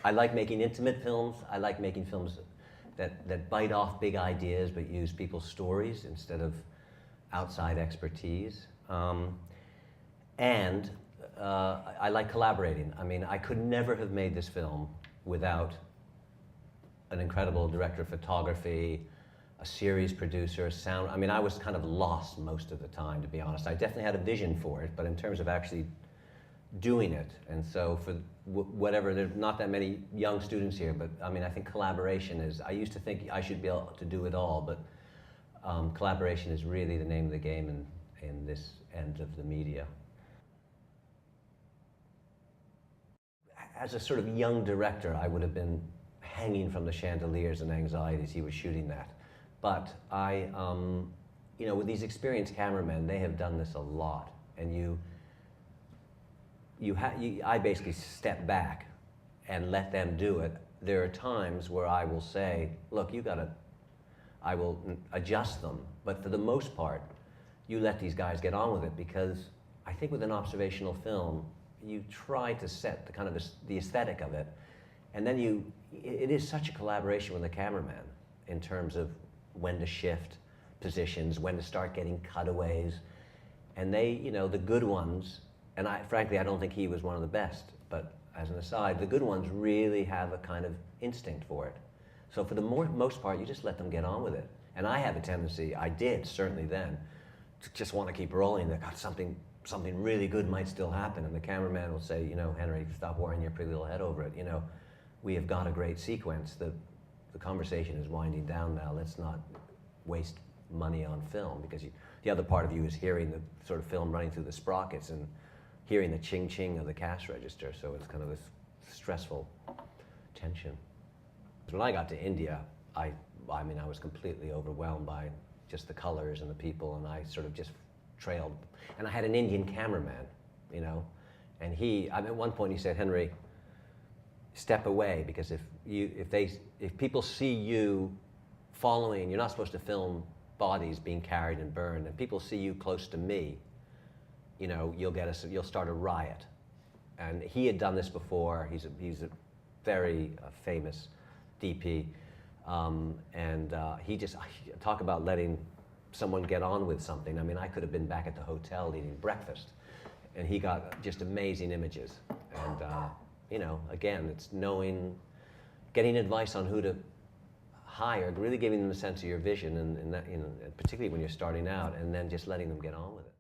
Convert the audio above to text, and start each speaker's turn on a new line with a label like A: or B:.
A: I like making intimate films. I like making films that bite off big ideas but use people's stories instead of outside expertise. And I like collaborating. I mean, I could never have made this film without an incredible director of photography, a series producer, sound. I mean, I was kind of lost most of the time, to be honest. I definitely had a vision for it, but in terms of actually doing it, and so for whatever, there's not that many young students here, but I mean, I think collaboration is, I used to think I should be able to do it all, but collaboration is really the name of the game in this end of the media. As a sort of young director, I would have been hanging from the chandeliers and anxieties he was shooting that. But I, you know, with these experienced cameramen, they have done this a lot, and I basically step back and let them do it. There are times where I will say, look, I will adjust them, but for the most part, you let these guys get on with it, because I think with an observational film, you try to set the kind of the aesthetic of it, and then it is such a collaboration with the cameraman in terms of when to shift positions, when to start getting cutaways, and they, you know, the good ones, and frankly, I don't think he was one of the best, but as an aside, the good ones really have a kind of instinct for it. So for the most part, you just let them get on with it. And I have a tendency, I did certainly then, to just want to keep rolling. That God, something really good might still happen, and the cameraman will say, you know, Henry, stop worrying your pretty little head over it. You know, we have got a great sequence. The conversation is winding down now. Let's not waste money on film, because the other part of you is hearing the sort of film running through the sprockets and hearing the ching-ching of the cash register. So it's kind of this stressful tension. When I got to India, I mean, I was completely overwhelmed by just the colors and the people, and I sort of just trailed. And I had an Indian cameraman, you know, and at one point he said, Henry, step away, because if people see you following, you're not supposed to film bodies being carried and burned, and people see you close to me, you know, you'll start a riot. And he had done this before. He's a very famous DP, and he just talk about letting someone get on with something. I mean, I could have been back at the hotel eating breakfast, and he got just amazing images. And you know, again, it's getting advice on who to hire, really giving them a sense of your vision, and that, you know, particularly when you're starting out, and then just letting them get on with it.